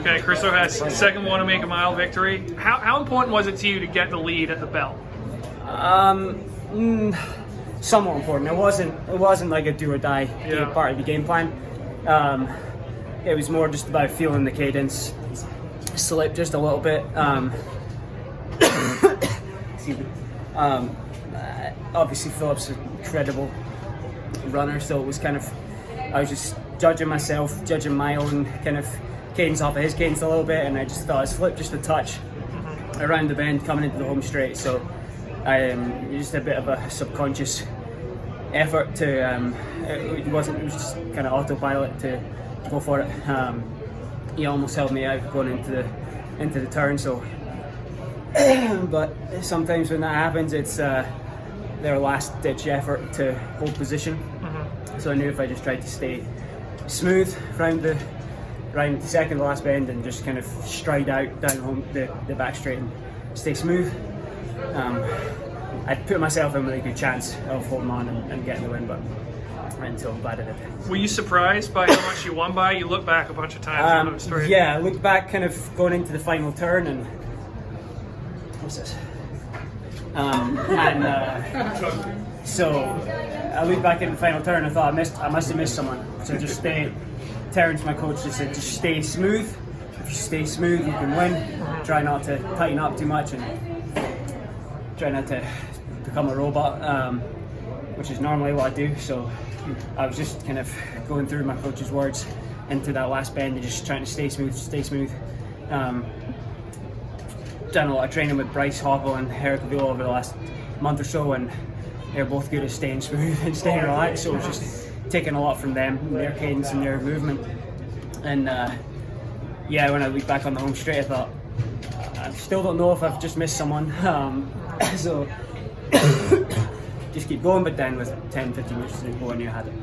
Okay, Christo has second Wanamaker Mile victory. How important was it to you to get the lead at the bell? Somewhat important. It wasn't like a do or die part of the game plan. It was more just about feeling the cadence slip just a little bit. Excuse me. Obviously Philip's an incredible runner, so it was kind of, I was just judging myself, judging my own kind of cadence off of his cadence a little bit, and I just thought I slipped just a touch around the bend coming into the home straight. So just a bit of a subconscious effort to it was just kind of autopilot to go for it. He almost held me out going into the turn, so but sometimes when that happens, it's their last ditch effort to hold position. So I knew if I just tried to stay smooth around the second to last bend and just kind of stride out down home the back straight and stay smooth, I'd put myself in with a good chance of holding on and getting the win, but until I'm glad I did. Were you surprised by how much you won by? You look back a bunch of times on the straight. Yeah, I looked back kind of going into the final turn and what's this? So I looked back in the final turn and thought I must have missed someone. So just stay. Terrence, my coach, just said just stay smooth. If you stay smooth, you can win. Try not to tighten up too much and try not to become a robot, which is normally what I do. So I was just kind of going through my coach's words into that last bend and just trying to stay smooth, done a lot of training with Bryce Hopple and Eric Avila over the last month or so, and they're both good at staying smooth and staying relaxed, so it was just taking a lot from them, their cadence and their movement. And when I looked back on the home straight, I thought, I still don't know if I've just missed someone, so just keep going, but then with 10-15 minutes to go, I knew I had it.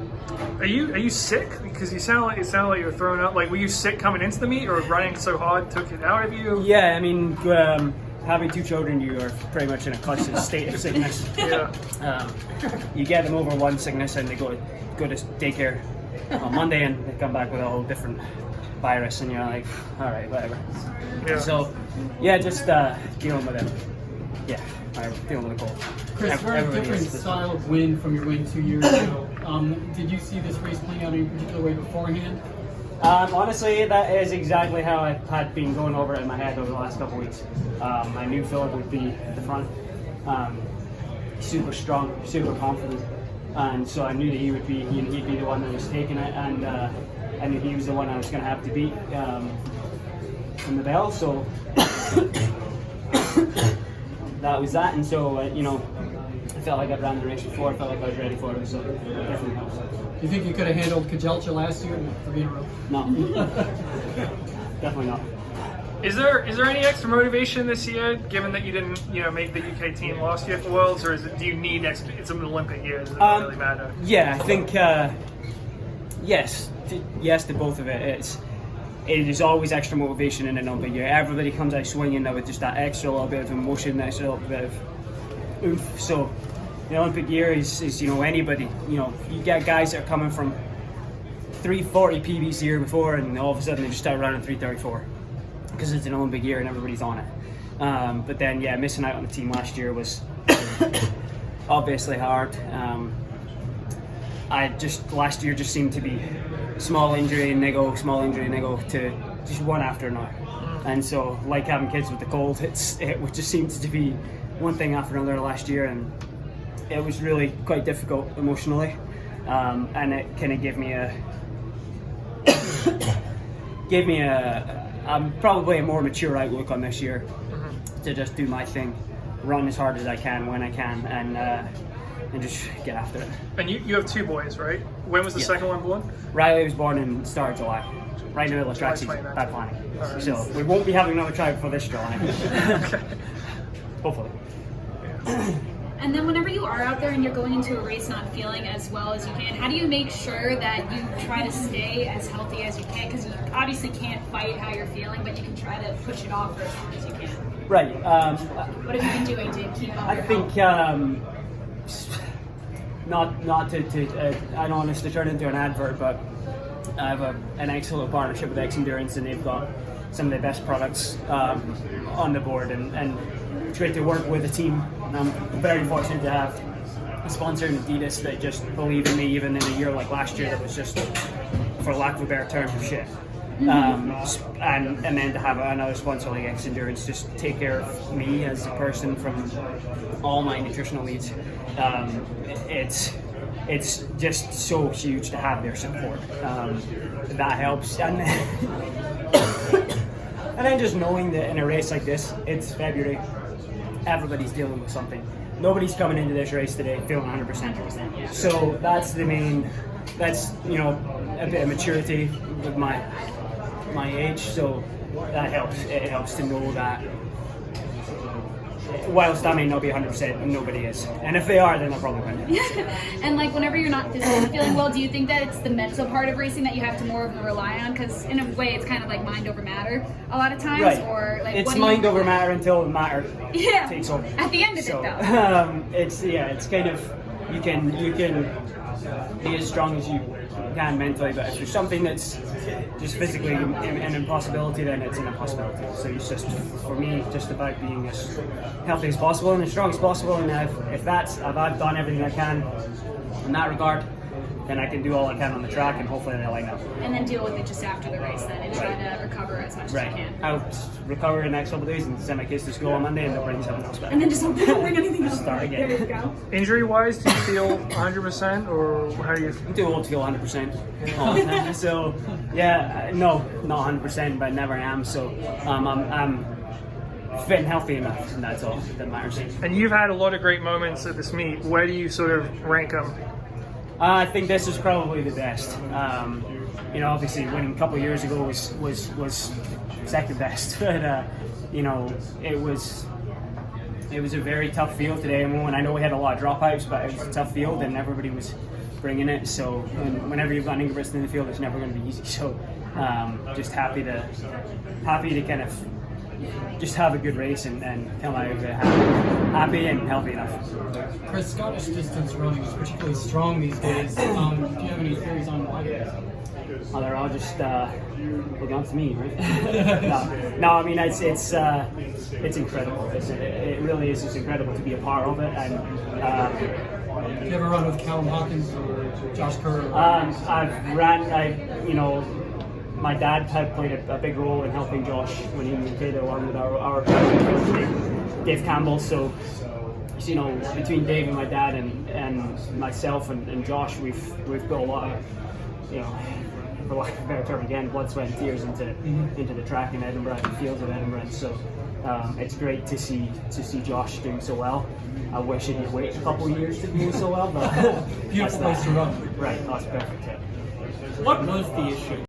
Are you sick? Because you sound like you were thrown up. Like, were you sick coming into the meet, or running so hard took it out of you? Yeah, I mean, having two children, you are pretty much in a constant state of sickness. Yeah. You get them over one sickness, and they go to daycare on Monday, and they come back with a whole different virus, and you're like, all right, whatever. Yeah. So, just dealing with it. Yeah, I'm dealing with the cold. Chris, very different style of win from your win 2 years ago. Did you see this race playing out in a particular way beforehand? Honestly, that is exactly how I had been going over it in my head over the last couple of weeks. I knew Philip would be at the front, super strong, super confident, and so I knew that he'd be the one that was taking it, and I knew he was the one I was going to have to beat from the bell. So that was that, and so I felt like I'd ran the race before. I felt like I was ready for it, so it definitely helps. Do you think you could have handled Kajelcha last year in 3 in a row? No, definitely not. Is there any extra motivation this year, given that you didn't make the UK team last year for Worlds, or do you need extra? It's an Olympic year. Does it really matter? Yeah, I think yes to both of it. It is always extra motivation in an Olympic year. Everybody comes out swinging now with just that extra little bit of emotion, that extra little bit of oomph. So the Olympic year is anybody. You get guys that are coming from 340 PBs the year before, and all of a sudden they just start running 334 because it's an Olympic year and everybody's on it. But then missing out on the team last year was obviously hard. Last year just seemed to be small injury and niggle to just one after another. And so, like having kids with the cold, it just seems to be one thing after another last year, and it was really quite difficult emotionally. And it kind of gave me probably a more mature outlook on this year, to just do my thing, run as hard as I can when I can, and just get after it. And you have two boys, right? When was the second one born? Riley was born in the start of July, right in the middle of track season. Bad planning. Right. So we won't be having another child before this July. Okay. Hopefully. And then whenever you are out there and you're going into a race not feeling as well as you can, how do you make sure that you try to stay as healthy as you can? Because you obviously can't fight how you're feeling, but you can try to push it off for as long as you can. Right. What have you been doing to keep up? I think not to I don't want this to turn into an advert, but I have an excellent partnership with X Endurance, and they've got some of the best products on the board, and it's great to work with a team. I'm very fortunate to have a sponsor in Adidas that just believe in me, even in a year like last year that was just, for lack of a better term, shit. And then to have another sponsor like X Endurance just take care of me as a person from all my nutritional needs. It's just so huge to have their support. That helps, and then just knowing that in a race like this, it's February, everybody's dealing with something. Nobody's coming into this race today feeling 100%. So that's the main. That's a bit of maturity with my age. So that helps. It helps to know that. Whilst I may not be 100%, nobody is. And if they are, then they'll probably win. And like whenever you're not physically feeling well, do you think that it's the mental part of racing that you have to more rely on? Because in a way, it's kind of like mind over matter a lot of times. Right. Or like it's mind over matter until matter yeah. takes over. At the end of it, though. It's kind of you can be as strong as you can mentally, but if there's something that's just physically an impossibility, then it's an impossibility. So it's just, for me, just about being as healthy as possible and as strong as possible. And if I've done everything I can in that regard, then I can do all I can on the track, and hopefully they'll line up. And then deal with it just after the race, then, and try to recover as much as you can. I'll recover in the next couple of days and send my kids to school on Monday, and they'll bring something else back. And then just hope they don't bring anything else. Start again. There you go. Injury-wise, do you feel 100%, or how do you? I'm too old to feel 100% all the time. So, yeah, no, not 100%, but never am. So, I'm fit and healthy enough, and that's all that matters. And you've had a lot of great moments at this meet. Where do you sort of rank them? I think this is probably the best. Obviously winning a couple of years ago was second best, but it was a very tough field today. And I know we had a lot of dropouts, but it was a tough field, and everybody was bringing it. So whenever you've got an Ingebrigtsen in the field, it's never going to be easy. So just happy to kind of just have a good race and come out of it happy and healthy enough. Chris, Scottish distance running is particularly strong these days. Do you have any theories on why that is? Oh, they're all just belong to me, right? No, I mean it's incredible. It really is just incredible to be a part of it. And do you ever run with Callum Hawkins or Josh Kerr? My dad had played a big role in helping Josh when he was a kid, along with our president, Dave Campbell. So, between Dave and my dad and myself and Josh, we've built a lot of, for lack of a better term, again, blood, sweat, and tears into the track in Edinburgh, the fields of Edinburgh. And so it's great to see Josh doing so well. I wish he'd wait a couple of years to do so well, but beautiful place to run. Right, that's perfect. Yeah. What was the issue?